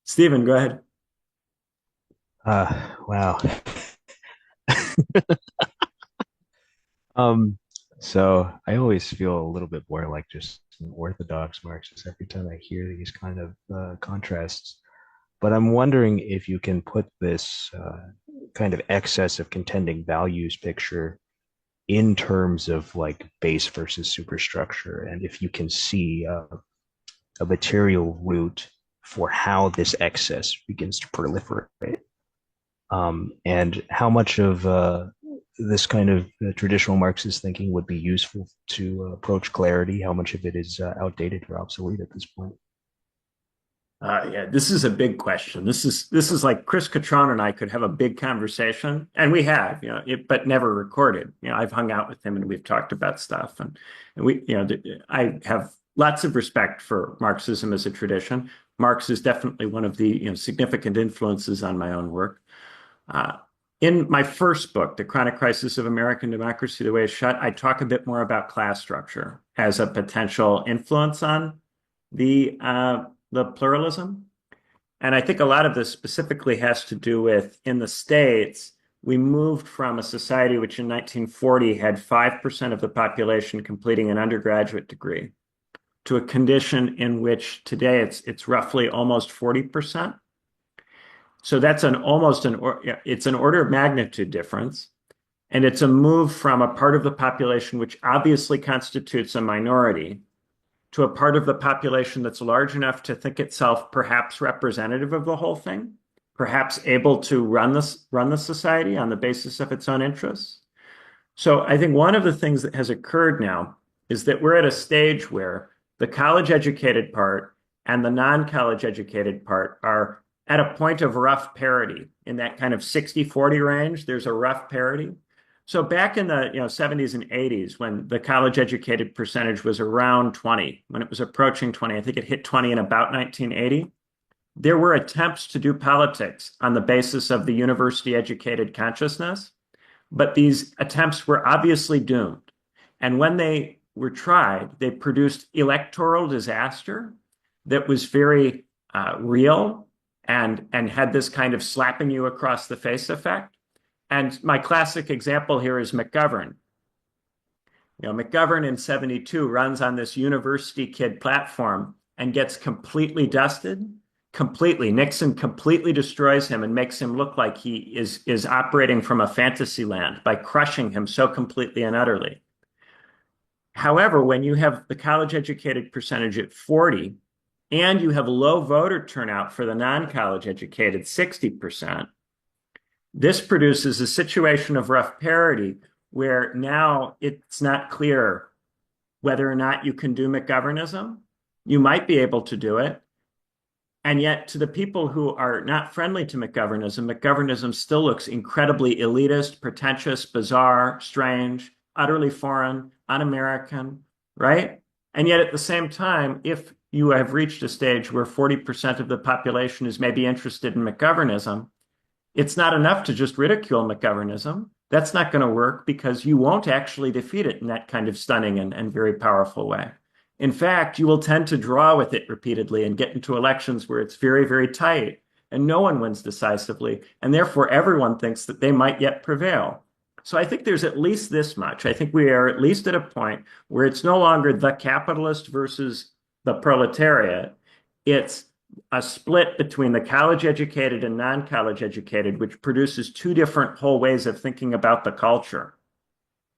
Stephen, go ahead. Wow. Um, so I always feel a little bit more like just an orthodox Marxist every time I hear these kind of contrasts. But I'm wondering if you can put this kind of excess of contending values picture in terms of like base versus superstructure, and if you can see a material root for how this excess begins to proliferate. And how much of this kind of traditional Marxist thinking would be useful to approach clarity? How much of it is outdated or obsolete at this point? Yeah, this is a big question. This is like Chris Catron and I could have a big conversation, and we have, but never recorded. I've hung out with him and we've talked about stuff, and I have lots of respect for Marxism as a tradition. Marx is definitely one of the, significant influences on my own work. Uh, in my first book, The Chronic Crisis of American Democracy, The Way It's Shut, I talk a bit more about class structure as a potential influence on the pluralism. And I think a lot of this specifically has to do with in the States, we moved from a society which in 1940 had 5% of the population completing an undergraduate degree to a condition in which today it's roughly almost 40%. So that's it's an order of magnitude difference. And it's a move from a part of the population which obviously constitutes a minority to a part of the population that's large enough to think itself perhaps representative of the whole thing, perhaps able to run the society on the basis of its own interests. So I think one of the things that has occurred now is that we're at a stage where the college educated part and the non-college educated part are at a point of rough parity in that kind of 60-40 range. There's a rough parity. So back in the 70s and 80s, when the college educated percentage was around 20, when it was approaching 20, I think it hit 20 in about 1980, there were attempts to do politics on the basis of the university educated consciousness, but these attempts were obviously doomed. And when they were tried, they produced electoral disaster that was very real and had this kind of slapping you across the face effect. And my classic example here is McGovern. McGovern in 72 runs on this university kid platform and gets completely dusted, completely. Nixon completely destroys him and makes him look like he is operating from a fantasy land by crushing him so completely and utterly. However, when you have the college educated percentage at 40 and you have low voter turnout for the non-college educated 60%, this produces a situation of rough parity where now it's not clear whether or not you can do McGovernism. You might be able to do it. And yet, to the people who are not friendly to McGovernism, McGovernism still looks incredibly elitist, pretentious, bizarre, strange, utterly foreign, un-American, right? And yet, at the same time, if you have reached a stage where 40% of the population is maybe interested in McGovernism, it's not enough to just ridicule McGovernism. That's not going to work because you won't actually defeat it in that kind of stunning and very powerful way. In fact, you will tend to draw with it repeatedly and get into elections where it's very, very tight and no one wins decisively. And therefore, everyone thinks that they might yet prevail. So I think there's at least this much. I think we are at least at a point where it's no longer the capitalist versus the proletariat. It's a split between the college educated and non-college educated, which produces two different whole ways of thinking about the culture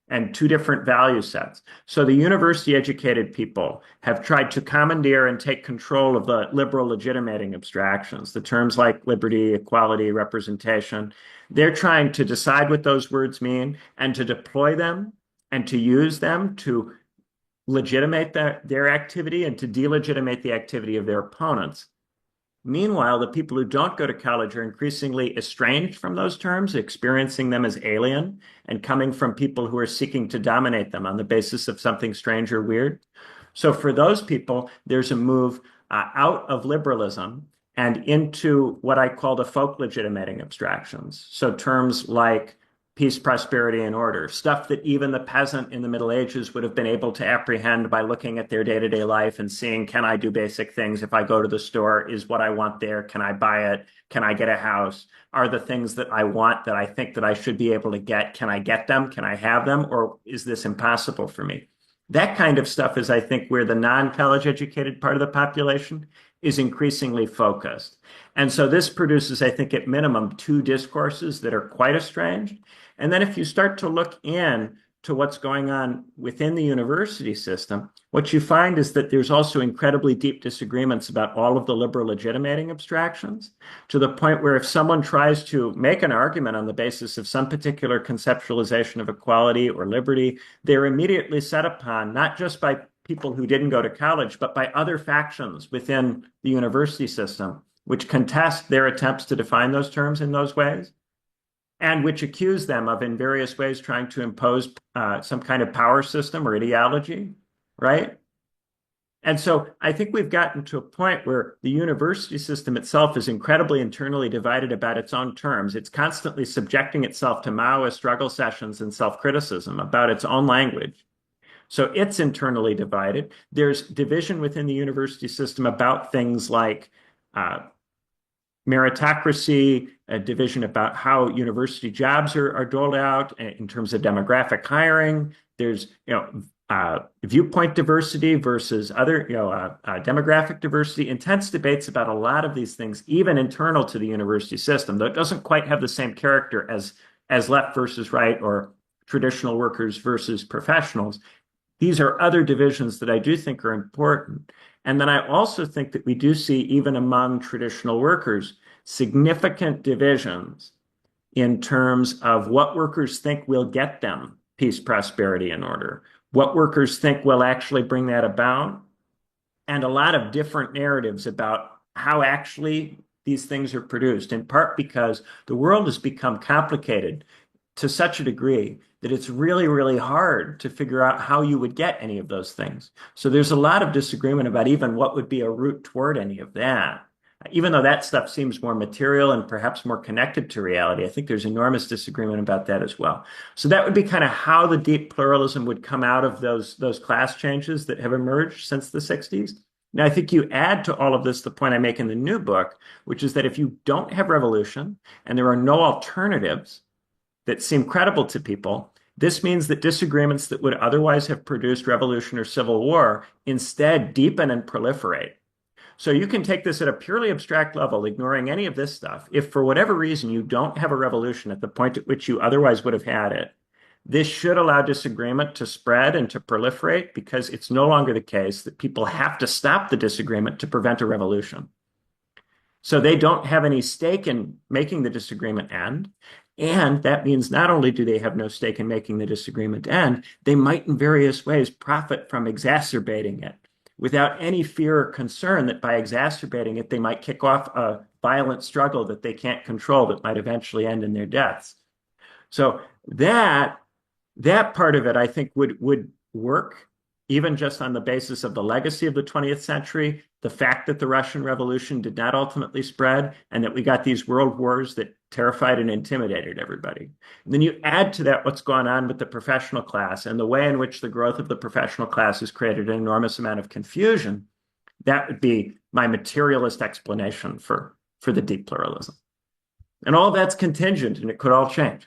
and two different value sets. So the university educated people have tried to commandeer and take control of the liberal legitimating abstractions, the terms like liberty, equality, representation. They're trying to decide what those words mean and to deploy them and to use them to legitimate their activity and to delegitimate the activity of their opponents. Meanwhile, the people who don't go to college are increasingly estranged from those terms, experiencing them as alien and coming from people who are seeking to dominate them on the basis of something strange or weird. So for those people, there's a move out of liberalism and into what I call the folk legitimating abstractions. So terms like peace, prosperity, and order, stuff that even the peasant in the Middle Ages would have been able to apprehend by looking at their day-to-day life and seeing, can I do basic things? If I go to the store, is what I want there? Can I buy it? Can I get a house? Are the things that I want that I think that I should be able to get, can I get them? Can I have them? Or is this impossible for me? That kind of stuff is, I think, where the non-college educated part of the population is increasingly focused. And so this produces, I think, at minimum, two discourses that are quite estranged. And then if you start to look in to what's going on within the university system, what you find is that there's also incredibly deep disagreements about all of the liberal legitimating abstractions, to the point where if someone tries to make an argument on the basis of some particular conceptualization of equality or liberty, they're immediately set upon, not just by people who didn't go to college, but by other factions within the university system, which contest their attempts to define those terms in those ways, and which accuse them of in various ways trying to impose some kind of power system or ideology, right? And so I think we've gotten to a point where the university system itself is incredibly internally divided about its own terms. It's constantly subjecting itself to Maoist struggle sessions and self-criticism about its own language. So it's internally divided. There's division within the university system about things like meritocracy, a division about how university jobs are doled out in terms of demographic hiring. There's, viewpoint diversity versus other, demographic diversity, intense debates about a lot of these things, even internal to the university system, though it doesn't quite have the same character as left versus right or traditional workers versus professionals. These are other divisions that I do think are important. And then I also think that we do see, even among traditional workers, significant divisions in terms of what workers think will get them peace, prosperity, and order, what workers think will actually bring that about, and a lot of different narratives about how actually these things are produced, in part because the world has become complicated to such a degree that it's really, really hard to figure out how you would get any of those things. So there's a lot of disagreement about even what would be a route toward any of that. Even though that stuff seems more material and perhaps more connected to reality, I think there's enormous disagreement about that as well. So that would be kind of how the deep pluralism would come out of those class changes that have emerged since the 60s. Now, I think you add to all of this the point I make in the new book, which is that if you don't have revolution and there are no alternatives that seem credible to people, this means that disagreements that would otherwise have produced revolution or civil war instead deepen and proliferate. So you can take this at a purely abstract level, ignoring any of this stuff. If for whatever reason you don't have a revolution at the point at which you otherwise would have had it, this should allow disagreement to spread and to proliferate, because it's no longer the case that people have to stop the disagreement to prevent a revolution. So they don't have any stake in making the disagreement end. And that means not only do they have no stake in making the disagreement end, they might in various ways profit from exacerbating it without any fear or concern that by exacerbating it, they might kick off a violent struggle that they can't control that might eventually end in their deaths. So that part of it, I think, would work, even just on the basis of the legacy of the 20th century, the fact that the Russian Revolution did not ultimately spread, and that we got these world wars that terrified and intimidated everybody. And then you add to that what's going on with the professional class and the way in which the growth of the professional class has created an enormous amount of confusion. That would be my materialist explanation for the deep pluralism. And all that's contingent, and it could all change.